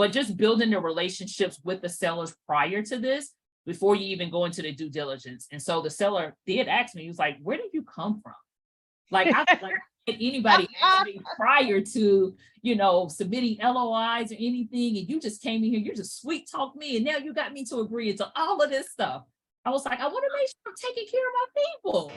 but just building the relationships with the sellers prior to this, before you even go into the due diligence. And so the seller did ask me, he was like, where did you come from? Like, I like anybody asked me prior to, submitting LOIs or anything, and you just came in here, you just sweet talk me, and now you got me to agree to all of this stuff. I was like, I want to make sure I'm taking care of my people.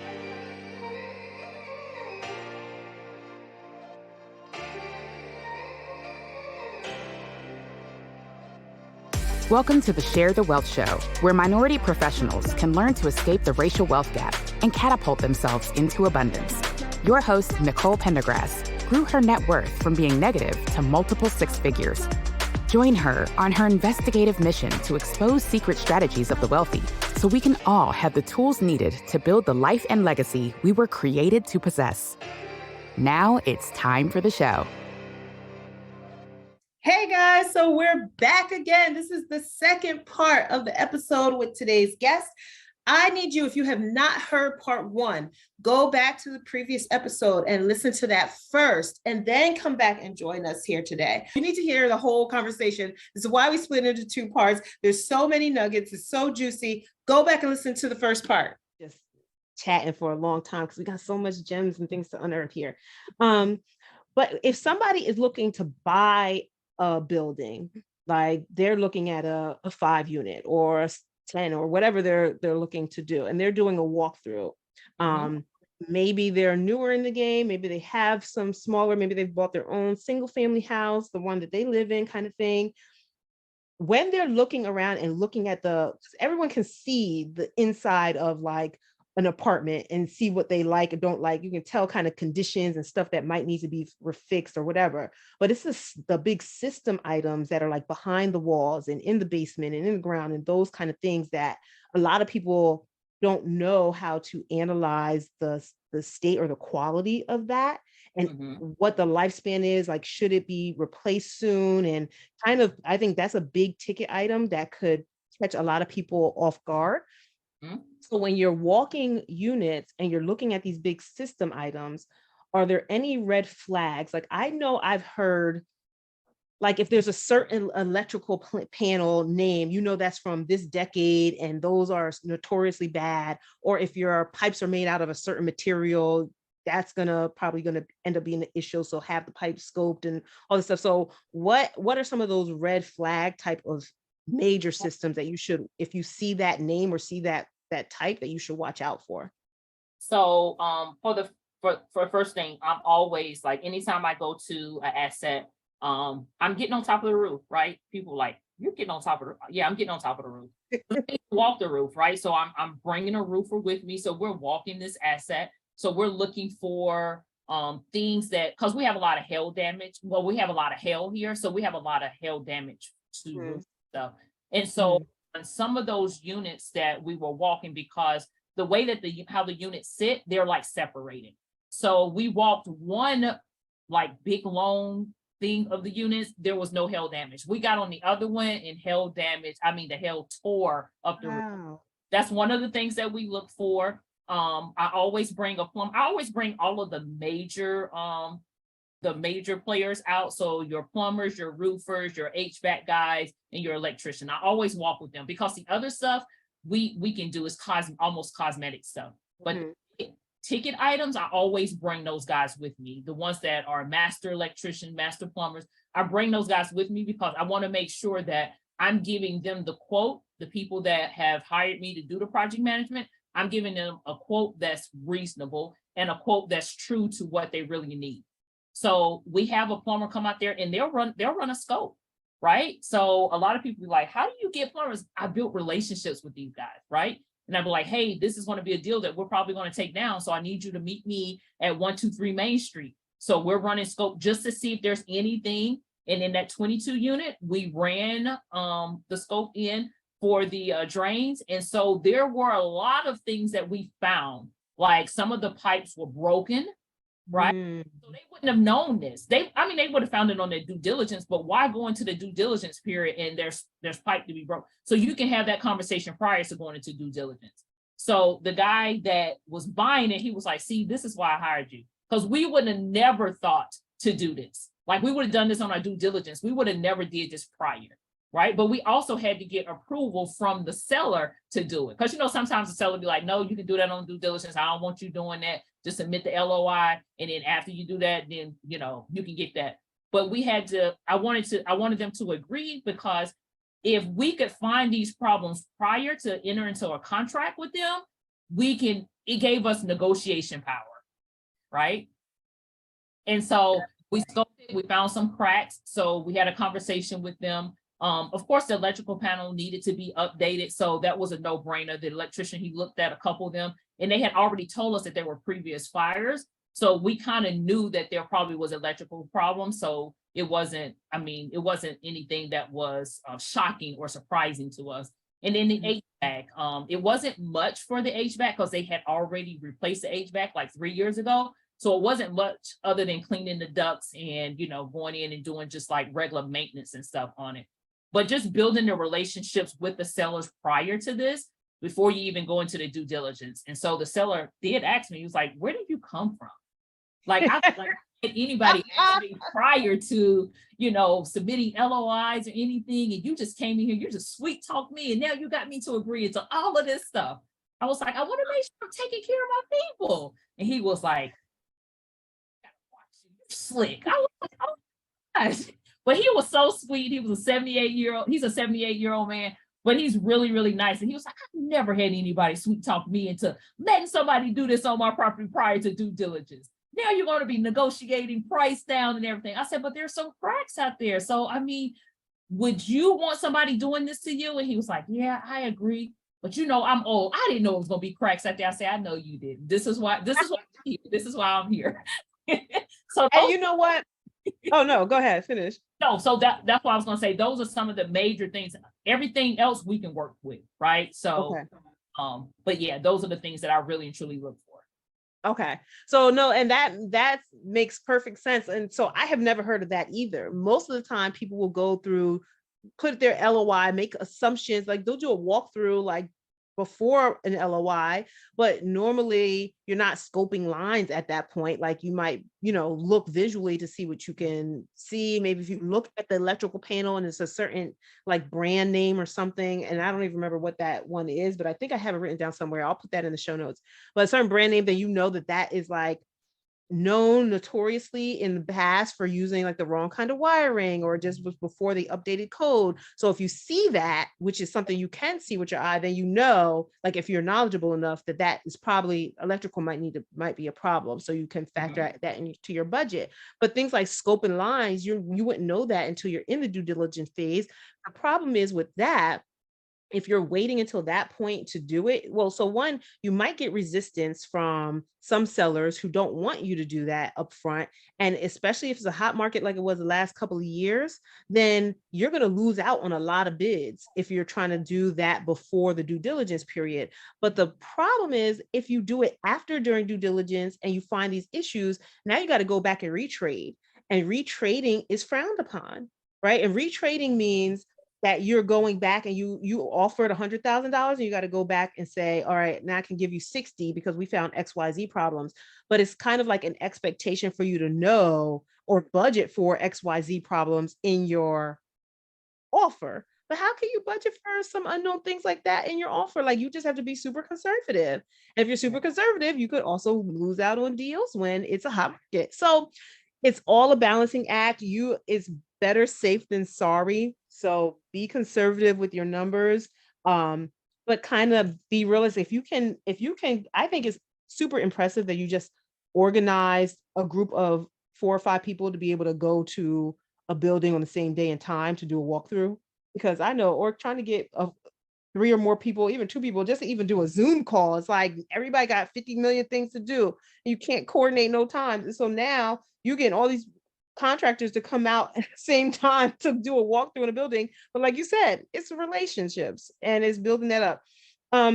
Welcome to the Share the Wealth Show, where minority professionals can learn to escape the racial wealth gap and catapult themselves into abundance. Your host, Nicole Pendergrass, grew her net worth from being negative to multiple six figures. Join her on her investigative mission to expose secret strategies of the wealthy so we can all have the tools needed to build the life and legacy we were created to possess. Now it's time for the show. Hey guys, so we're back again. This is the second part of the episode with today's guest. I need you, if you have not heard part one, go back to the previous episode and listen to that first, and then come back and join us here today. You need to hear the whole conversation. This is why we split into two parts. There's so many nuggets. It's so juicy. Go back and listen to the first part. Just chatting for a long time because we got so much gems and things to unearth here. But if somebody is looking to buy a building, like they're looking at a 5 unit or a 10 or whatever they're looking to do, and they're doing a walkthrough. Maybe they're newer in the game, maybe they have some smaller, maybe they've bought their own single family house, the one that they live in kind of thing. When they're looking around and looking at everyone can see the inside of like an apartment and see what they like or don't like. You can tell kind of conditions and stuff that might need to be fixed or whatever. But it's the big system items that are like behind the walls and in the basement and in the ground and those kind of things that a lot of people don't know how to analyze the state or the quality of that and what the lifespan is. Like, should it be replaced soon? And kind of, I think that's a big ticket item that could catch a lot of people off guard. So when you're walking units and you're looking at these big system items, are there any red flags? Like, I know I've heard, like, if there's a certain electrical panel name, that's from this decade and those are notoriously bad. Or if your pipes are made out of a certain material, that's probably gonna end up being an issue. So have the pipe scoped and all this stuff. So what are some of those red flag type of major systems that you should, if you see that name or see that type, that you should watch out for? So for first thing, I'm always like, anytime I go to an asset, I'm getting on top of the roof, right? People like, you're getting on top of the roof. Yeah, I'm getting on top of the roof. Walk the roof, right? So I'm bringing a roofer with me. So we're walking this asset. So we're looking for things that, because we have a lot of hail damage. Well, we have a lot of hail here. So we have a lot of hail damage to roof stuff. And so on some of those units that we were walking, because the way that how the units sit, they're like separated. So we walked one like big long thing of the units, there was no hail damage. We got on the other one and hail damage. I mean, the hail tore up the roof. That's one of the things that we look for. I always bring a plumber. I always bring all of the major players out. So your plumbers, your roofers, your HVAC guys, and your electrician. I always walk with them because the other stuff we can do is almost cosmetic stuff. But ticket items, I always bring those guys with me. The ones that are master electrician, master plumbers, I bring those guys with me because I want to make sure that I'm giving them the quote, the people that have hired me to do the project management, I'm giving them a quote that's reasonable and a quote that's true to what they really need. So we have a plumber come out there and they'll run a scope, right? So a lot of people be like, how do you get plumbers? I built relationships with these guys, right? And I'd be like, hey, this is going to be a deal that we're probably going to take down. So I need you to meet me at 123 Main Street. So we're running scope just to see if there's anything. And in that 22 unit, we ran the scope in for the drains. And so there were a lot of things that we found, like some of the pipes were broken, right? So they wouldn't have known this. They would have found it on their due diligence, but why go into the due diligence period and there's pipe to be broke? So you can have that conversation prior to going into due diligence. So the guy that was buying it, he was like, see, this is why I hired you. Because we would have never thought to do this. Like we would have done this on our due diligence. We would have never did this prior, right? But we also had to get approval from the seller to do it. Because, sometimes the seller be like, no, you can do that on due diligence. I don't want you doing that. Just submit the LOI. And then after you do that, then, you can get that. But I wanted them to agree, because if we could find these problems prior to enter into a contract with them, it gave us negotiation power, right? And so we scoped it, we found some cracks. So we had a conversation with them. Of course, the electrical panel needed to be updated. So that was a no-brainer. The electrician, he looked at a couple of them, and they had already told us that there were previous fires. So we kind of knew that there probably was electrical problems. So it wasn't anything that was shocking or surprising to us. And then the HVAC, it wasn't much for the HVAC because they had already replaced the HVAC like 3 years ago. So it wasn't much other than cleaning the ducts and, going in and doing just like regular maintenance and stuff on it. But just building the relationships with the sellers prior to this, before you even go into the due diligence. And so the seller did ask me, he was like, where did you come from? Like, I like anybody ask me prior to, submitting LOIs or anything, and you just came in here, you just sweet talk me, and now you got me to agree to all of this stuff. I was like, I want to make sure I'm taking care of my people. And he was like, slick. I was like, oh my gosh. But he was so sweet. He was a 78-year-old man, but he's really, really nice. And he was like, I've never had anybody sweet talk me into letting somebody do this on my property prior to due diligence. Now you're going to be negotiating price down and everything. I said, but there's some cracks out there. So, would you want somebody doing this to you? And he was like, yeah, I agree. But I'm old. I didn't know it was going to be cracks out there. I said, I know you did. This is why I'm here. So, and you know what? Oh no, go ahead, finish. No, so that's what I was going to say. Those are some of the major things. Everything else we can work with, right? So, okay. But yeah, those are the things that I really and truly look for. Okay. So no, and that makes perfect sense. And so I have never heard of that either. Most of the time people will go through, put their LOI, make assumptions, like they'll do a walkthrough like before an LOI, but normally you're not scoping lines at that point. Like you might, look visually to see what you can see. Maybe if you look at the electrical panel and it's a certain like brand name or something, and I don't even remember what that one is, but I think I have it written down somewhere. I'll put that in the show notes. But a certain brand name that that is like known notoriously in the past for using like the wrong kind of wiring, or just was before the updated code. So if you see that, which is something you can see with your eye, then like if you're knowledgeable enough that is probably electrical might be a problem. So you can factor that into your budget. But things like scope and lines, you wouldn't know that until you're in the due diligence phase. The problem is with that, if you're waiting until that point to do it, well, so one, you might get resistance from some sellers who don't want you to do that upfront. And especially if it's a hot market like it was the last couple of years, then you're going to lose out on a lot of bids if you're trying to do that before the due diligence period. But the problem is if you do it during due diligence and you find these issues, now you got to go back and retrade. And retrading is frowned upon, right? And retrading means that you're going back and you offered $100,000 and you got to go back and say, all right, now I can give you 60 because we found XYZ problems. But it's kind of like an expectation for you to know or budget for XYZ problems in your offer. But how can you budget for some unknown things like that in your offer? Like you just have to be super conservative. And if you're super conservative, you could also lose out on deals when it's a hot market. So it's all a balancing act. It's better safe than sorry. So be conservative with your numbers, but kind of be realistic. If you can, I think it's super impressive that you just organized a group of 4 or 5 people to be able to go to a building on the same day and time to do a walkthrough. Because I know, or trying to get 3 or more people, even 2 people, just to even do a Zoom call. It's like everybody got 50 million things to do. You can't coordinate no time. And so now you're getting all these contractors to come out at the same time to do a walkthrough in a building. But like you said, it's relationships and it's building that up. How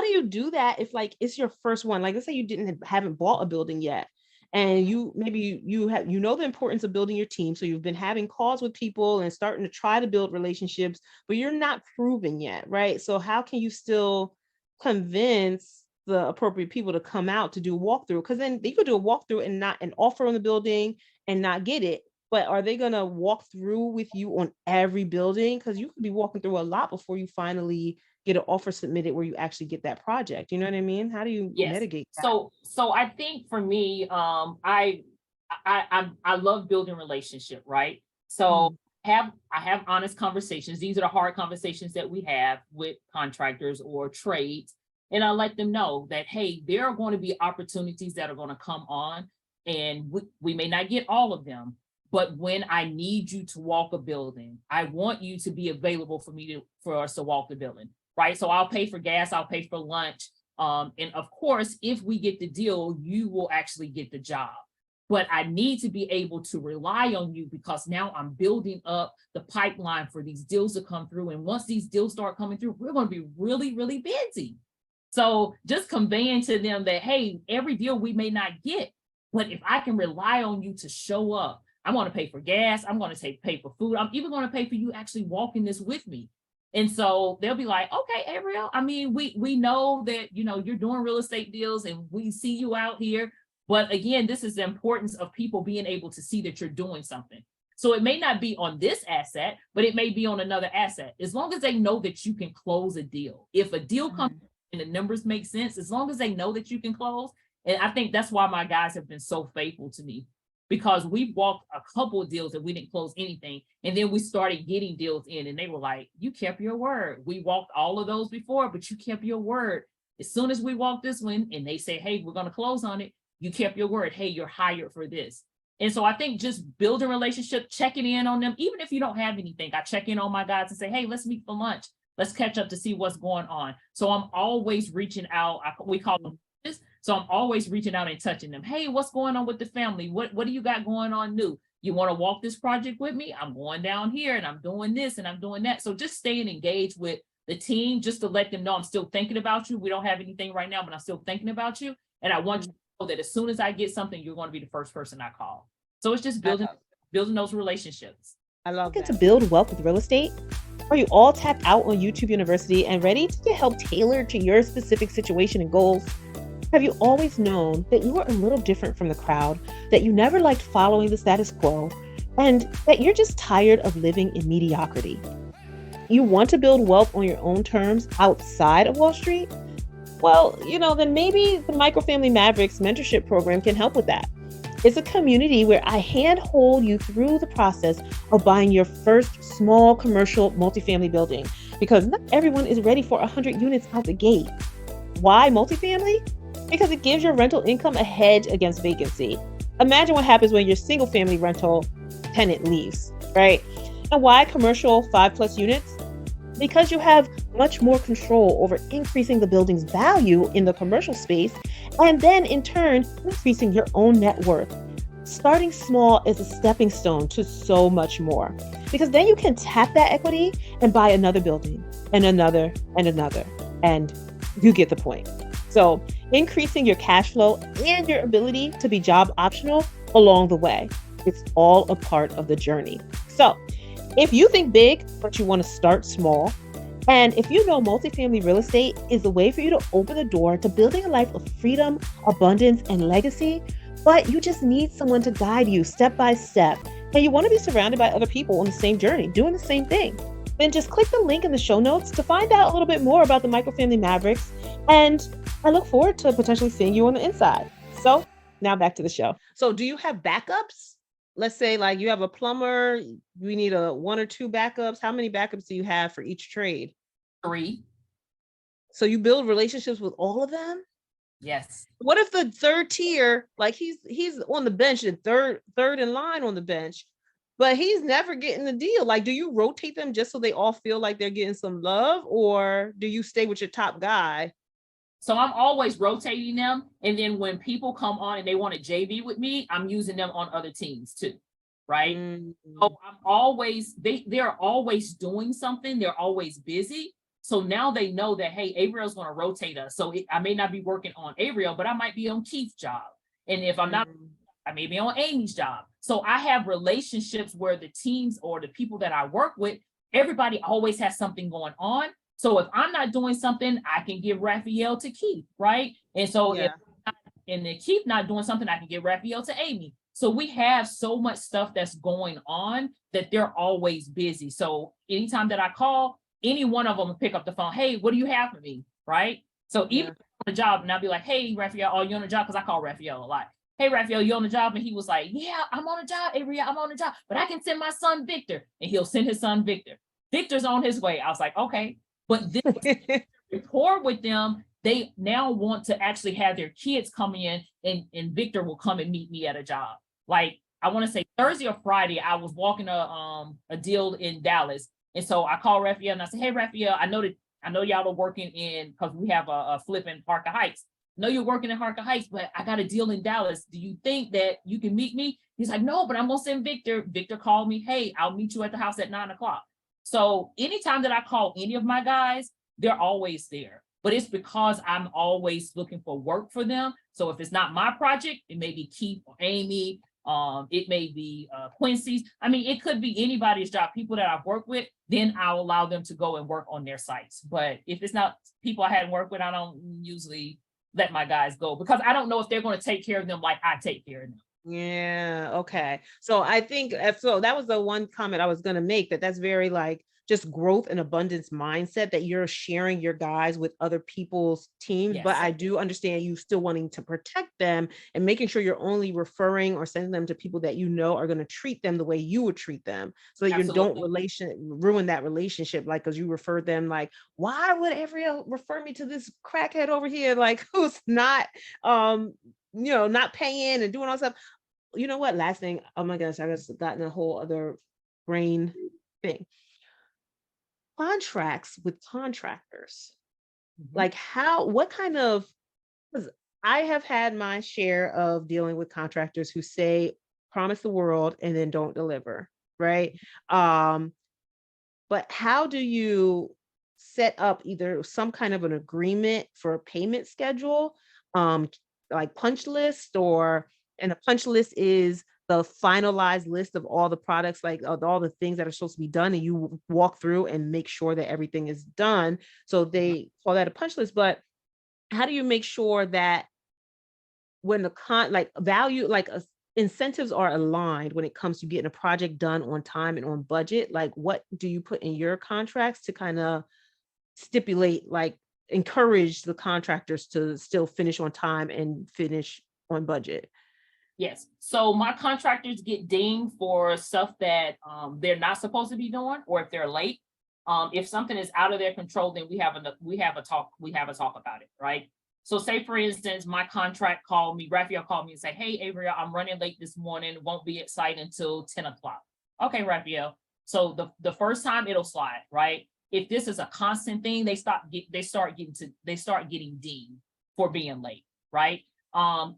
do you do that if like it's your first one? Like let's say you haven't bought a building yet, and you know the importance of building your team. So you've been having calls with people and starting to try to build relationships, but you're not proven yet, right? So how can you still convince the appropriate people to come out to do a walkthrough? Because then they could do a walkthrough and not an offer on the building and not get it. But are they going to walk through with you on every building? Because you could be walking through a lot before you finally get an offer submitted where you actually get that project. You know what I mean? How do you Yes. mitigate that? So I think for me, I love building relationship, right? So I have honest conversations. These are the hard conversations that we have with contractors or trades. And I let them know that, hey, there are going to be opportunities that are going to come on, and we may not get all of them. But when I need you to walk a building, I want you to be available for us to walk the building, right? So I'll pay for gas, I'll pay for lunch. And of course, if we get the deal, you will actually get the job. But I need to be able to rely on you, because now I'm building up the pipeline for these deals to come through. And once these deals start coming through, we're going to be really, really busy. So just conveying to them that, hey, every deal we may not get, but if I can rely on you to show up, I'm going to pay for gas, I'm going to pay for food, I'm even going to pay for you actually walking this with me. And so they'll be like, okay, Avriel, I mean, we know that, you're doing real estate deals and we see you out here. But again, this is the importance of people being able to see that you're doing something. So it may not be on this asset, but it may be on another asset. As long as they know that you can close a deal. If a deal comes and the numbers make sense, as long as they know that you can close. And I think that's why my guys have been so faithful to me, because we walked a couple of deals that we didn't close anything. And then we started getting deals in and they were like, you kept your word. We walked all of those before, but you kept your word. As soon as we walked this one and they say, hey, we're going to close on it, you kept your word. Hey, you're hired for this. And so I think just building a relationship, checking in on them, even if you don't have anything, I check in on my guys and say, hey, let's meet for lunch. Let's catch up to see what's going on. So I'm always reaching out. We call them this. So I'm always reaching out and touching them. Hey, what's going on with the family? What do you got going on new? You want to walk this project with me? I'm going down here and I'm doing this and I'm doing that. So just staying engaged with the team, just to let them know I'm still thinking about you. We don't have anything right now, but I'm still thinking about you. And I want you to know that as soon as I get something, you're going to be the first person I call. So it's just building those relationships. I love that. To build wealth with real estate? Are you all tapped out on YouTube University and ready to get help tailored to your specific situation and goals? Have you always known that you are a little different from the crowd, that you never liked following the status quo, and that you're just tired of living in mediocrity? You want to build wealth on your own terms outside of Wall Street? Well, then maybe the Microfamily Mavericks mentorship program can help with that. It's a community where I handhold you through the process of buying your first small commercial multifamily building, because not everyone is ready for 100 units out the gate. Why multifamily? Because it gives your rental income a hedge against vacancy. Imagine what happens when your single family rental tenant leaves, right? And why commercial 5+ units? Because you have much more control over increasing the building's value in the commercial space, and then in turn, increasing your own net worth. Starting small is a stepping stone to so much more, because then you can tap that equity and buy another building and another and another, and you get the point. So increasing your cash flow and your ability to be job optional along the way. It's all a part of the journey. So if you think big, but you want to start small, and if you know multifamily real estate is the way for you to open the door to building a life of freedom, abundance, and legacy, but you just need someone to guide you step by step, and you want to be surrounded by other people on the same journey, doing the same thing, then just click the link in the show notes to find out a little bit more about the Microfamily Mavericks. And I look forward to potentially seeing you on the inside. So now back to the show. So do you have backups? Let's say like you have a plumber, we need 1 or 2 backups. How many backups do you have for each trade? 3. So you build relationships with all of them? Yes. What if the third tier, like he's on the bench, the third in line on the bench, but he's never getting the deal? Like, do you rotate them just so they all feel like they're getting some love, or do you stay with your top guy? So I'm always rotating them. And then when people come on and they want to JV with me, I'm using them on other teams too. Right. So I'm always, they're always doing something. They're always busy. So now they know that, hey, Avriel's going to rotate us. So I may not be working on Avriel, but I might be on Keith's job. And if I'm not, I may be on Amy's job. So I have relationships where the teams or the people that I work with, everybody always has something going on. So if I'm not doing something, I can give Raphael to Keith, right? And so if Keith not doing something, I can give Raphael to Amy. So we have so much stuff that's going on that they're always busy. So anytime that I call, any one of them will pick up the phone. Hey, what do you have for me? Right. So even on the job, and I'll be like, hey, Raphael, are you on the job? Because I call Raphael a lot. Hey, Raphael, you on the job? And he was like, yeah, I'm on the job, Avriel, I'm on the job, but I can send my son Victor. And he'll send his son Victor. Victor's on his way. I was like, okay. But this rapport with them, they now want to actually have their kids come in, and Victor will come and meet me at a job. Like, I want to say Thursday or Friday, I was walking a deal in Dallas. And so I called Raphael and I said, hey, Raphael, I know y'all are working in, because we have a flip in Harker Heights. I know you're working in Harker Heights, but I got a deal in Dallas. Do you think that you can meet me? He's like, no, but I'm going to send Victor. Victor called me. Hey, I'll meet you at the house at 9 o'clock. So anytime that I call any of my guys, they're always there. But it's because I'm always looking for work for them. So if it's not my project, it may be Keith or Amy. It may be Quincy's. I mean, it could be anybody's job, people that I've worked with, then I'll allow them to go and work on their sites. But if it's not people I hadn't worked with, I don't usually let my guys go, because I don't know if they're going to take care of them like I take care of them. Yeah. Okay. So I think so that was the one comment I was going to make, that's very like just growth and abundance mindset, that you're sharing your guys with other people's teams. Yes. But I do understand you still wanting to protect them and making sure you're only referring or sending them to people that you know are going to treat them the way you would treat them, so that Absolutely. you don't ruin that relationship. Like, because you referred them, like, why would Avriel refer me to this crackhead over here, like, who's not not paying and doing all stuff. You know what? Last thing, oh my gosh, I just gotten a whole other brain thing. Contracts with contractors. Like what kind of, because I have had my share of dealing with contractors who say, promise the world and then don't deliver, right? But how do you set up either some kind of an agreement for a payment schedule, like punch list, and a punch list is the finalized list of all the products, like of all the things that are supposed to be done, and you walk through and make sure that everything is done. So they call that a punch list. But how do you make sure that when the incentives are aligned when it comes to getting a project done on time and on budget? Like, what do you put in your contracts to kind of stipulate, like encourage the contractors to still finish on time and finish on budget? Yes. So my contractors get dinged for stuff that they're not supposed to be doing, or if they're late. If something is out of their control, then we have a talk about it, right? So say, for instance, my contract called me, Raphael called me and said, hey, Avriel, I'm running late this morning, won't be at site until 10 o'clock. Okay, Raphael. So the first time it'll slide, right? If this is a constant thing, they start getting dinged for being late, right?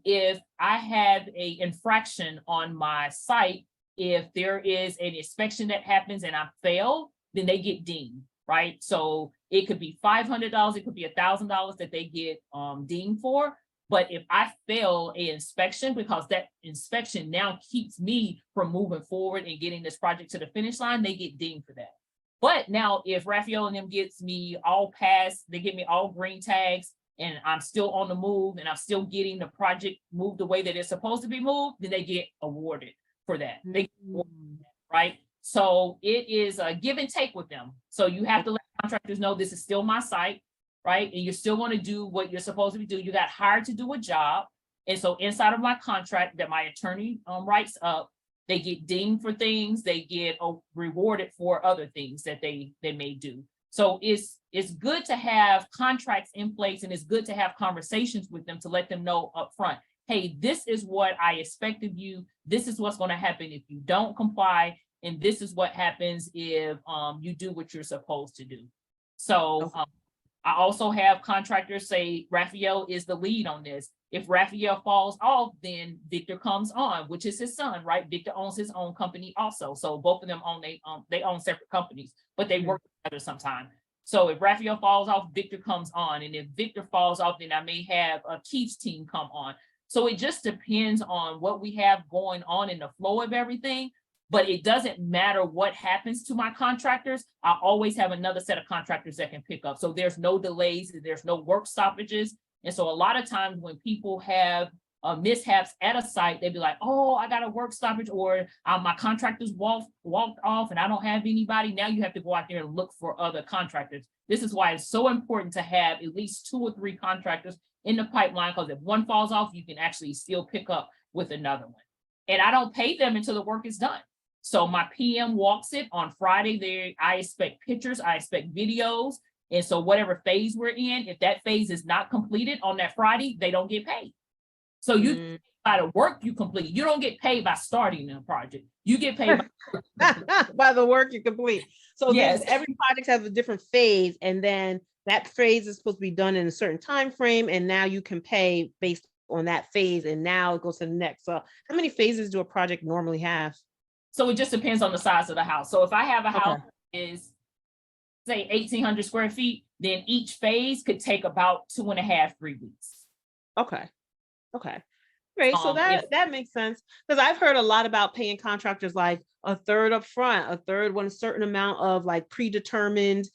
If I have a infraction on my site, if there is an inspection that happens and I fail, then they get dinged, right? So it could be $500, it could be $1,000 that they get dinged for. But if I fail an inspection, because that inspection now keeps me from moving forward and getting this project to the finish line, they get dinged for that. But now if Raphael and them gets me all passed, they get me all green tags, and I'm still on the move and I'm still getting the project moved the way that it's supposed to be moved, then they get awarded for that. They get awarded, right? So it is a give and take with them. So you have to let contractors know this is still my site, right? And you're still going to do what you're supposed to do. You got hired to do a job. And so inside of my contract that my attorney writes up, they get dinged for things, they get rewarded for other things that they may do. So it's good to have contracts in place, and it's good to have conversations with them to let them know up front, hey, this is what I expect of you. This is what's going to happen if you don't comply. And this is what happens if you do what you're supposed to do. So I also have contractors say Raphael is the lead on this. If Raphael falls off, then Victor comes on, which is his son, right? Victor owns his own company also. So both of them they own separate companies, but they work together sometimes. So if Raphael falls off, Victor comes on. And if Victor falls off, then I may have a Keith's team come on. So it just depends on what we have going on in the flow of everything. But it doesn't matter what happens to my contractors. I always have another set of contractors that can pick up. So there's no delays, there's no work stoppages. And so a lot of times when people have mishaps at a site, they'd be like, oh, I got a work stoppage, or my contractors walked off and I don't have anybody. Now you have to go out there and look for other contractors. This is why it's so important to have at least 2 or 3 contractors in the pipeline, because if one falls off, you can actually still pick up with another one. And I don't pay them until the work is done. So my PM walks it on Friday. I expect pictures, I expect videos. And so whatever phase we're in, if that phase is not completed on that Friday, they don't get paid. So you by the work you complete. You don't get paid by starting a project. You get paid by the work you complete. So yes, every project has a different phase, and then that phase is supposed to be done in a certain time frame, and now you can pay based on that phase, and now it goes to the next. So how many phases do a project normally have? So it just depends on the size of the house. So if I have a house that is, say, 1,800 square feet, then each phase could take about 2.5, 3 weeks. Okay. Great. So that makes sense, because I've heard a lot about paying contractors like a third up front, a third when a certain amount of like predetermined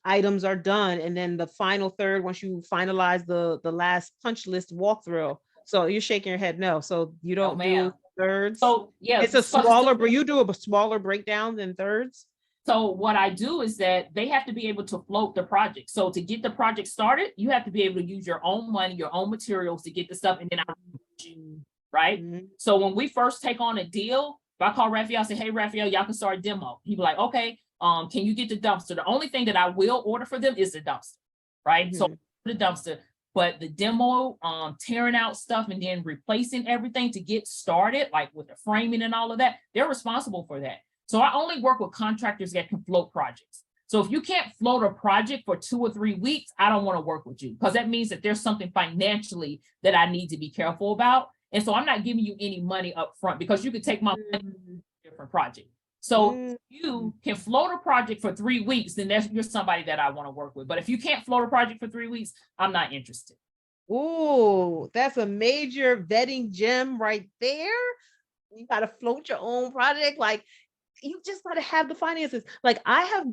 items are done, and then the final third once you finalize the last punch list walkthrough. So you're shaking your head no. So you don't do thirds. So yeah, it's a smaller, but you do a smaller breakdown than thirds. So what I do is that they have to be able to float the project. So to get the project started, you have to be able to use your own money, your own materials to get the stuff, and then right? Mm-hmm. So when we first take on a deal, if I call Raphael, I say, hey, Raphael, y'all can start a demo. He'd be like, okay, can you get the dumpster? The only thing that I will order for them is the dumpster, right? Mm-hmm. So the dumpster, but the demo, tearing out stuff and then replacing everything to get started, like with the framing and all of that, they're responsible for that. So I only work with contractors that can float projects. So if you can't float a project for 2 or 3 weeks, I don't want to work with you, because that means that there's something financially that I need to be careful about. And so I'm not giving you any money up front, because you could take my money for a different project. So if you can float a project for 3 weeks, then you're somebody that I want to work with. But if you can't float a project for 3 weeks, I'm not interested. Oh, that's a major vetting gem right there. You got to float your own project. Like, you just got to have the finances. Like I have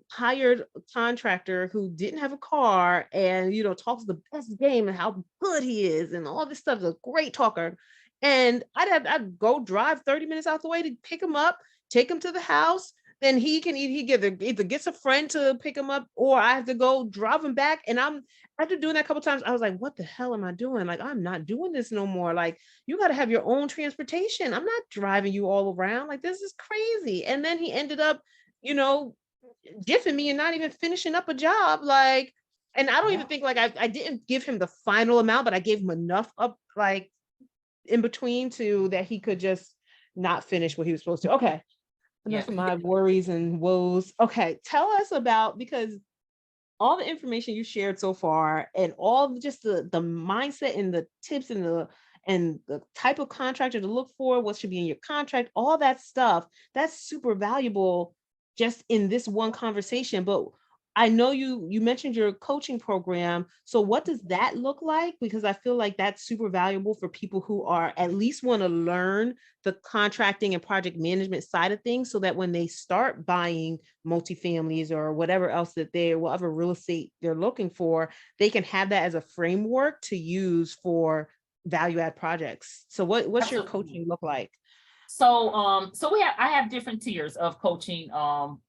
hired a contractor who didn't have a car and, talks the best game and how good he is and all this stuff. A great talker. And I'd go drive 30 minutes out the way to pick him up, take him to the house. Then he either gets a friend to pick him up, or I have to go drive him back. And after doing that a couple times, I was like, what the hell am I doing? Like, I'm not doing this no more. Like, you got to have your own transportation. I'm not driving you all around. Like, this is crazy. And then he ended up, gifting me and not even finishing up a job. Like, and I don't even think, like, I didn't give him the final amount, but I gave him enough up, like, in between that he could just not finish what he was supposed to. Okay. Enough of my worries and woes. Okay, tell us about, because all the information you shared so far and all just the mindset and the tips and the type of contractor to look for, what should be in your contract, all that stuff, that's super valuable just in this one conversation. But I know you mentioned your coaching program. So what does that look like? Because I feel like that's super valuable for people who are at least want to learn the contracting and project management side of things, so that when they start buying multifamilies or whatever else whatever real estate they're looking for, they can have that as a framework to use for value add projects. So what's your coaching look like? So I have different tiers of coaching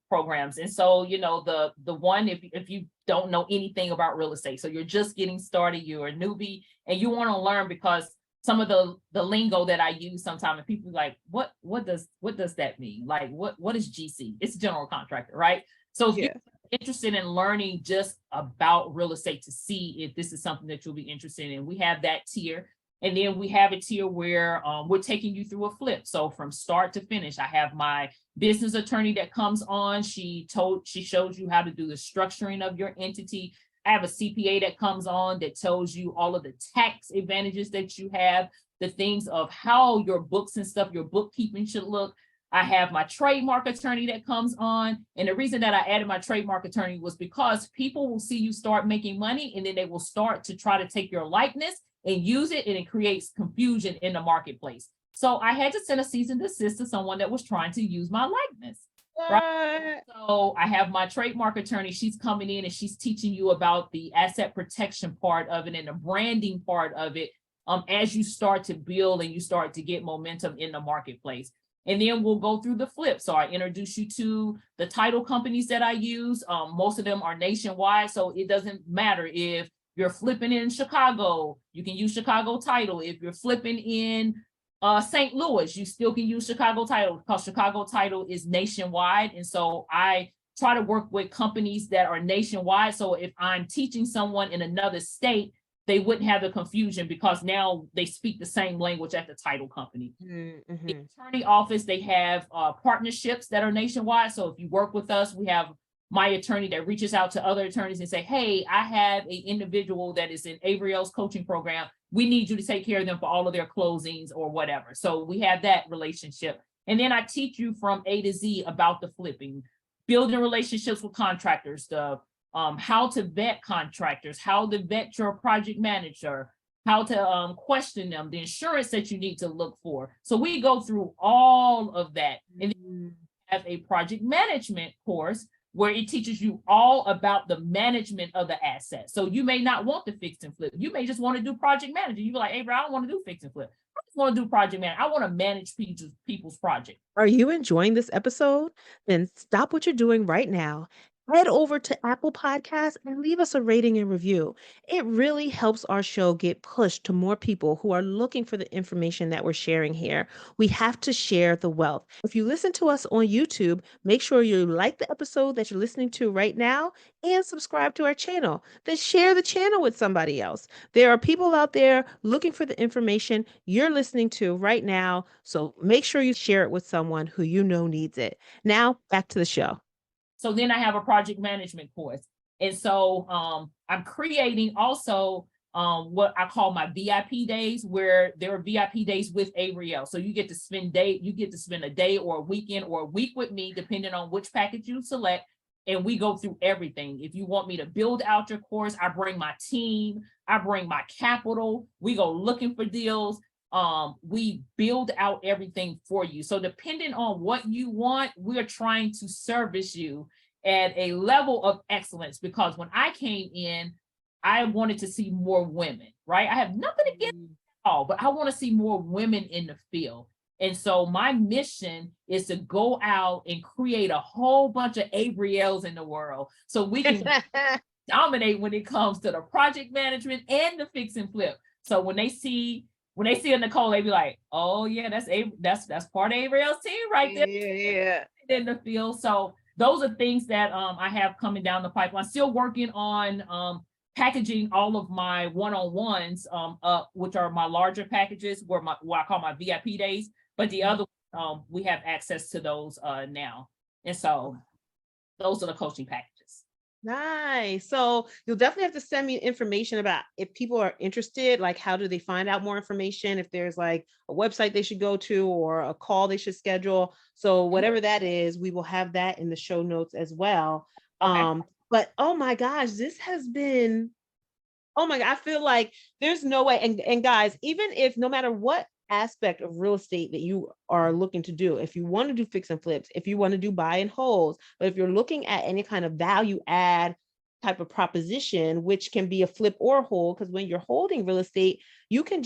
programs. And so, the one, if you don't know anything about real estate, so you're just getting started, you're a newbie and you want to learn, because some of the lingo that I use sometimes, and people are like, what does that mean? Like, what is GC? It's general contractor, right? So if you're interested in learning just about real estate to see if this is something that you'll be interested in, we have that tier. And then we have a tier where we're taking you through a flip. So from start to finish, I have my business attorney that comes on. She shows you how to do the structuring of your entity. I have a CPA that comes on that tells you all of the tax advantages that you have, the things of how your books and stuff, your bookkeeping should look. I have my trademark attorney that comes on. And the reason that I added my trademark attorney was because people will see you start making money, and then they will start to try to take your likeness and use it, and it creates confusion in the marketplace. So I had to send a cease and desist to someone that was trying to use my likeness. Right? So I have my trademark attorney, she's coming in and she's teaching you about the asset protection part of it and the branding part of it, as you start to build and you start to get momentum in the marketplace. And then we'll go through the flip. So I introduce you to the title companies that I use. Most of them are nationwide, so it doesn't matter if you're flipping in Chicago, you can use Chicago title. If you're flipping in St. Louis, you still can use Chicago title because Chicago title is nationwide. And so I try to work with companies that are nationwide. So if I'm teaching someone in another state, they wouldn't have the confusion because now they speak the same language at the title company. Mm-hmm. The attorney office, they have partnerships that are nationwide. So if you work with us, we have my attorney that reaches out to other attorneys and say, hey, I have an individual that is in Avriel's coaching program. We need you to take care of them for all of their closings or whatever. So we have that relationship. And then I teach you from A to Z about the flipping, building relationships with contractors, the how to vet contractors, how to vet your project manager, how to question them, the insurance that you need to look for. So we go through all of that. And then we have a project management course where it teaches you all about the management of the asset. So you may not want to fix and flip. You may just want to do project management. You be like, hey, bro, I don't want to do fix and flip. I just want to do project management. I want to manage people's project. Are you enjoying this episode? Then stop what you're doing right now. Head over to Apple Podcasts and leave us a rating and review. It really helps our show get pushed to more people who are looking for the information that we're sharing here. We have to share the wealth. If you listen to us on YouTube, make sure you like the episode that you're listening to right now and subscribe to our channel. Then share the channel with somebody else. There are people out there looking for the information you're listening to right now. So make sure you share it with someone who you know needs it. Now, back to the show. So then I have a project management course. And so I'm creating also what I call my VIP days, where there are VIP days with Avriel. So you get to spend a day or a weekend or a week with me, depending on which package you select. And we go through everything. If you want me to build out your course, I bring my team, I bring my capital, we go looking for deals. We build out everything for you. So depending on what you want, we're trying to service you at a level of excellence, because when I came in, I wanted to see more women, right? I have nothing against all, but I want to see more women in the field. And so my mission is to go out and create a whole bunch of Avriels in the world so we can dominate when it comes to the project management and the fix and flip. So when they see a Nicole, they be like, oh yeah, that's part of Avriel's team right there. Yeah. In the field. So those are things that I have coming down the pipeline. Still working on packaging all of my one-on-ones which are my larger packages, what I call my VIP days. But the other we have access to those now. And so those are the coaching packages. Nice. So you'll definitely have to send me information about if people are interested, like how do they find out more information, if there's like a website they should go to or a call they should schedule. So whatever that is, we will have that in the show notes as well. Okay. But oh my gosh, this has been, oh my God, I feel like there's no way. And guys, even if no matter what aspect of real estate that you are looking to do, if you want to do fix and flips, if you want to do buy and holds, but if you're looking at any kind of value add type of proposition, which can be a flip or hold, because when you're holding real estate, you can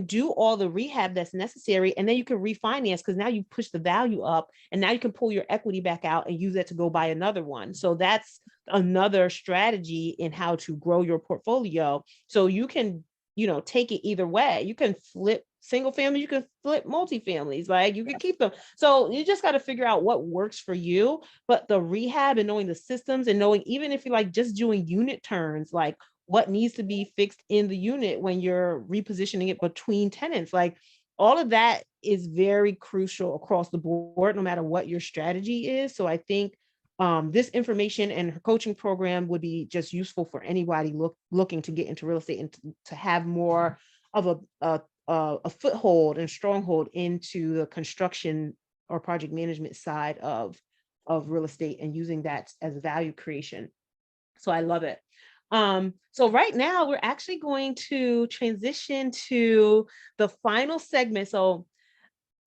do all the rehab that's necessary, and then you can refinance because now you push the value up, and now you can pull your equity back out and use that to go buy another one. So that's another strategy in how to grow your portfolio. So you can, take it either way. You can flip single family, you can flip multifamilies, like you can keep them. So you just got to figure out what works for you. But the rehab and knowing the systems and knowing, even if you're like just doing unit turns, like what needs to be fixed in the unit when you're repositioning it between tenants, like all of that is very crucial across the board, no matter what your strategy is. So I think this information and her coaching program would be just useful for anybody looking to get into real estate and to have more of a foothold and stronghold into the construction or project management side of real estate and using that as value creation. So I love it. So right now we're actually going to transition to the final segment. So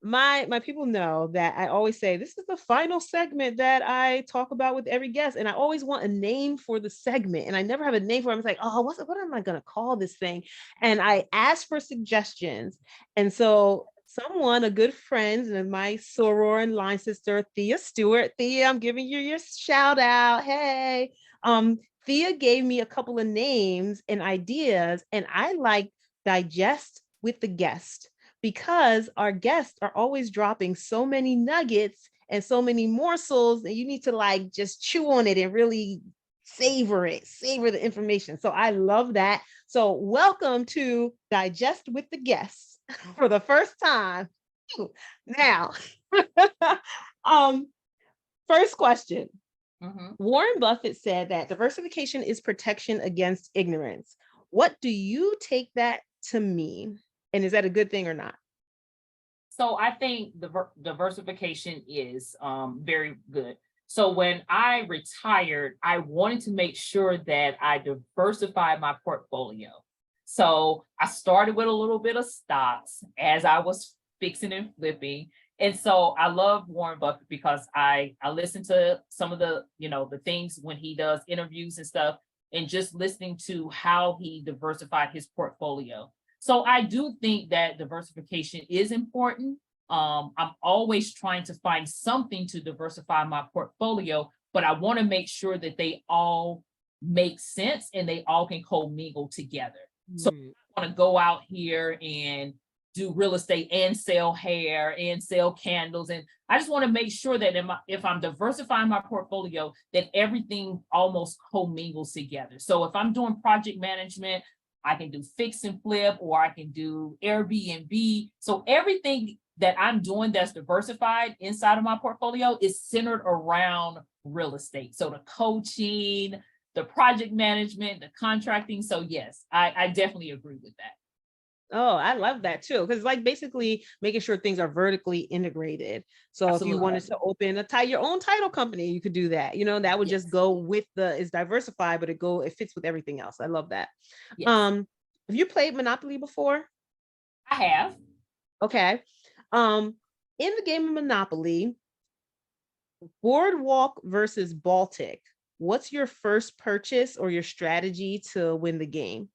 my people know that I always say this is the final segment that I talk about with every guest, and I always want a name for the segment, and I never have a name for it. I'm like, oh, what am I gonna call this thing? And I ask for suggestions, and so someone, a good friend and my soror and line sister, Thea Stewart. Thea, I'm giving you your shout out. Hey, Thea gave me a couple of names and ideas, and I like digest with the guest, because our guests are always dropping so many nuggets and so many morsels, and you need to like just chew on it and really savor the information. So I love that. So welcome to Digest with the Guests for the first time. Now, first question. Warren Buffett said that diversification is protection against ignorance. What do you take that to mean? And is that a good thing or not? So I think the diversification is very good. So when I retired, I wanted to make sure that I diversified my portfolio. So I started with a little bit of stocks as I was fixing and flipping. And so I love Warren Buffett because I listen to some of the, the things when he does interviews and stuff, and just listening to how he diversified his portfolio. So I do think that diversification is important. I'm always trying to find something to diversify my portfolio, but I want to make sure that they all make sense and they all can commingle together. So I want to go out here and do real estate and sell hair and sell candles. And I just want to make sure that if I'm diversifying my portfolio, that everything almost commingles together. So if I'm doing project management, I can do fix and flip, or I can do Airbnb. So everything that I'm doing that's diversified inside of my portfolio is centered around real estate. So the coaching, the project management, the contracting. So yes, I definitely agree with that. Oh, I love that too. Because like basically making sure things are vertically integrated. So Absolutely. If you wanted to open your own title company, you could do that. That would just go with it's diversified, but it fits with everything else. I love that. Yes. Have you played Monopoly before? I have. Okay. In the game of Monopoly, Boardwalk versus Baltic, what's your first purchase or your strategy to win the game?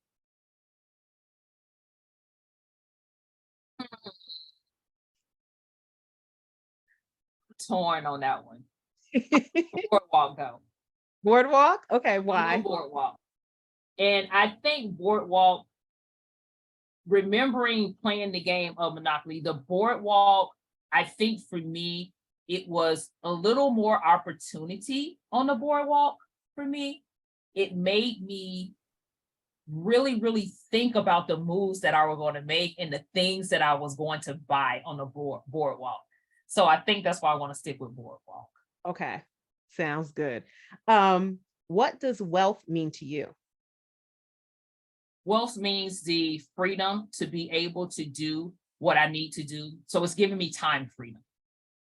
Torn on that one. Boardwalk go. Boardwalk? Okay, why? Boardwalk. And I think Boardwalk, remembering playing the game of Monopoly, the Boardwalk, I think for me, it was a little more opportunity on the Boardwalk for me. It made me really, really think about the moves that I was going to make and the things that I was going to buy on the Boardwalk. So I think that's why I want to stick with Boardwalk. Okay, sounds good. What does wealth mean to you? Wealth means the freedom to be able to do what I need to do. So it's giving me time freedom.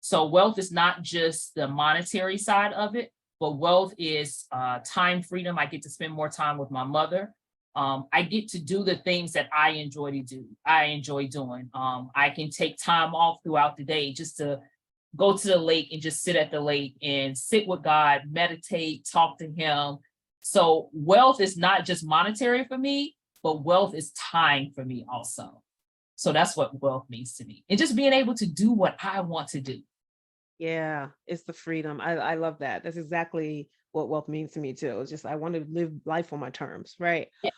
So wealth is not just the monetary side of it, but wealth is time freedom. I get to spend more time with my mother. I get to do the things that I enjoy doing. I can take time off throughout the day just to go to the lake and just sit at the lake and sit with God, meditate, talk to him. So wealth is not just monetary for me, but wealth is time for me also. So that's what wealth means to me. And just being able to do what I want to do. Yeah, it's the freedom. I love that. That's exactly what wealth means to me too. It's just, I want to live life on my terms, right? Yeah.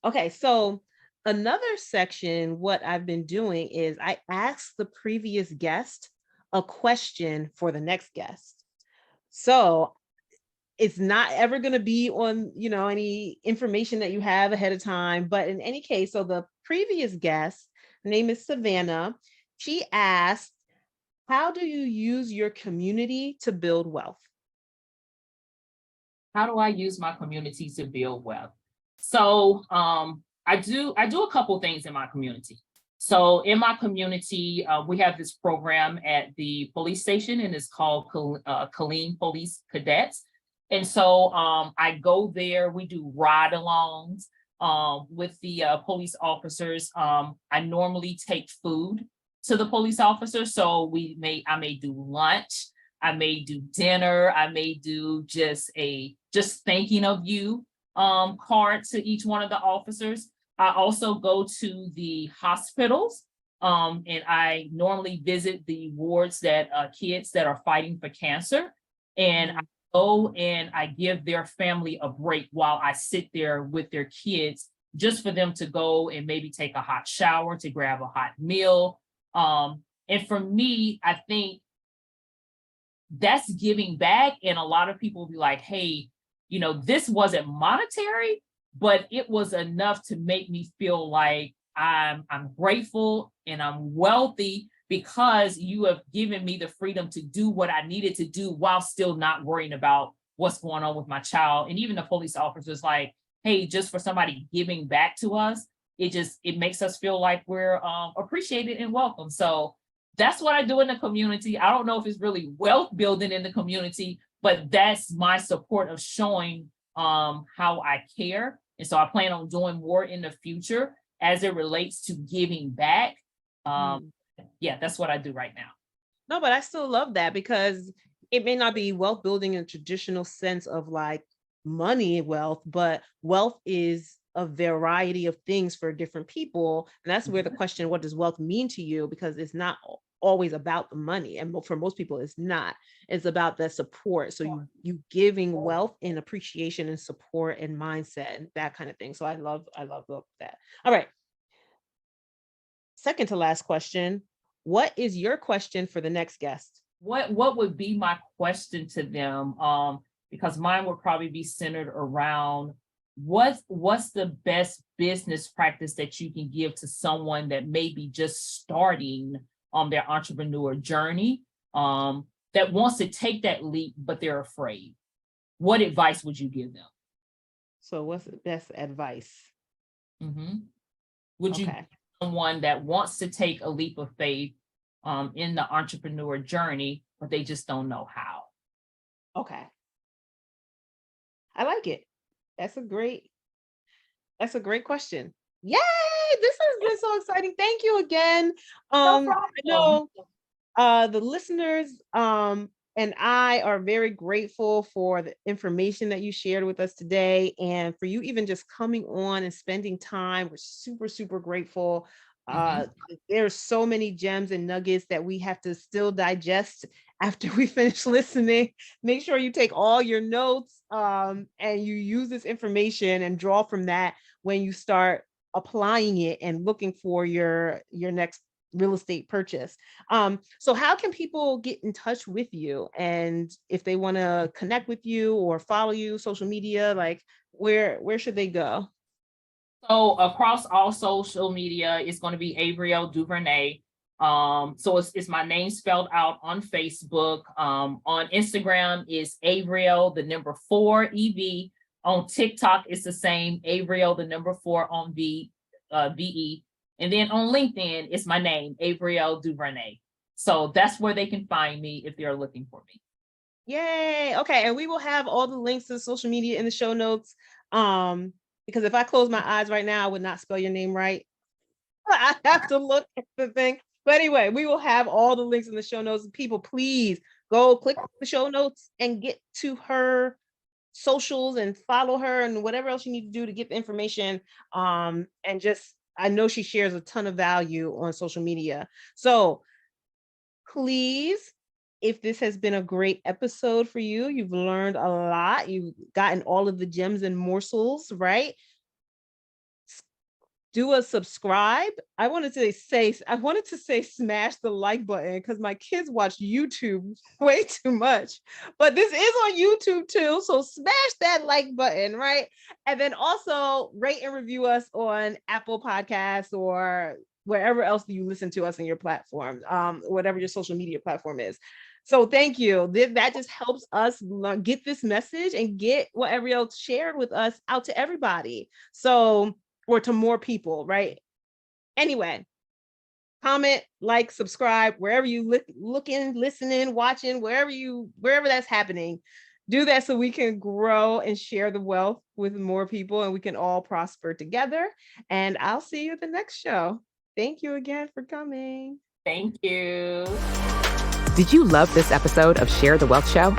Okay, so another section, what I've been doing is I ask the previous guest a question for the next guest. So it's not ever going to be on, any information that you have ahead of time, but in any case, so the previous guest, her name is Savannah. She asked, how do you use your community to build wealth? How do I use my community to build wealth? So I do a couple things in my community. So in my community, we have this program at the police station, and it's called Killeen Police Cadets. And so I go there, we do ride-alongs with the police officers. I normally take food to the police officer. So I may do lunch, I may do dinner, I may do just thanking of you card to each one of the officers. I also go to the hospitals, and I normally visit the wards that kids that are fighting for cancer. And I go and I give their family a break while I sit there with their kids, just for them to go and maybe take a hot shower, to grab a hot meal. And for me, I think that's giving back. And a lot of people will be like, hey, this wasn't monetary, but it was enough to make me feel like I'm grateful and I'm wealthy, because you have given me the freedom to do what I needed to do while still not worrying about what's going on with my child. And even the police officers, like, hey, just for somebody giving back to us, it makes us feel like we're appreciated and welcome. So that's what I do in the community. I don't know if it's really wealth building in the community, but that's my support of showing how I care. And so I plan on doing more in the future as it relates to giving back. Yeah, that's what I do right now. No, but I still love that, because it may not be wealth building in a traditional sense of like money wealth, but wealth is a variety of things for different people. And that's where the question, what does wealth mean to you? Because it's not always about the money. And for most people, it's not. It's about the support. So you giving wealth and appreciation and support and mindset and that kind of thing. So I love that. All right. Second to last question. What is your question for the next guest? What would be my question to them? Because mine would probably be centered around what's the best business practice that you can give to someone that may be just starting on their entrepreneur journey, that wants to take that leap, but they're afraid. What advice would you give them? So what's the best advice? Would you give someone that wants to take a leap of faith in the entrepreneur journey, but they just don't know how? Okay. I like it. That's a great question. Yay! This has been so exciting. Thank you again. No problem. I know the listeners and I are very grateful for the information that you shared with us today, and for you even just coming on and spending time. We're super, super grateful. There's so many gems and nuggets that we have to still digest after we finish listening. Make sure you take all your notes and you use this information and draw from that when you start applying it and looking for your next real estate purchase. So how can people get in touch with you? And if they want to connect with you or follow you, social media, like where should they go? So across all social media, it's going to be Avriel DuVerney. So it's my name spelled out on Facebook. On Instagram is Avriel, the number 4 EV. On TikTok, it's the same, Avriel, the number 4 on VE. And then on LinkedIn, it's my name, Avriel DuVerney. So that's where they can find me if they're looking for me. Yay. Okay. And we will have all the links to social media in the show notes. Because if I close my eyes right now, I would not spell your name right. I have to look at the thing. But anyway, we will have all the links in the show notes. People, please go click the show notes and get to her socials and follow her and whatever else you need to do to get the information. And just, I know she shares a ton of value on social media. So please, if this has been a great episode for you, you've learned a lot, you've gotten all of the gems and morsels, right? Do a subscribe. I wanted to say smash the like button because my kids watch YouTube way too much, but this is on YouTube too. So smash that like button, right? And then also rate and review us on Apple Podcasts or wherever else you listen to us in your platform, whatever your social media platform is. So thank you. That just helps us get this message and get what Avriel shared with us out to everybody. So, or to more people, right? Anyway, comment, like, subscribe, wherever you looking, listening, watching, wherever that's happening. Do that so we can grow and share the wealth with more people and we can all prosper together. And I'll see you at the next show. Thank you again for coming. Thank you. Did you love this episode of Share the Wealth Show?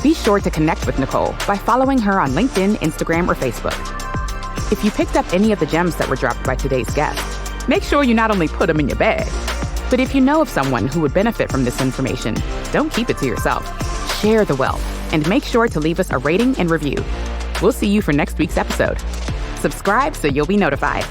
Be sure to connect with Nicole by following her on LinkedIn, Instagram, or Facebook. If you picked up any of the gems that were dropped by today's guest, make sure you not only put them in your bag, but if you know of someone who would benefit from this information, don't keep it to yourself. Share the wealth and make sure to leave us a rating and review. We'll see you for next week's episode. Subscribe so you'll be notified.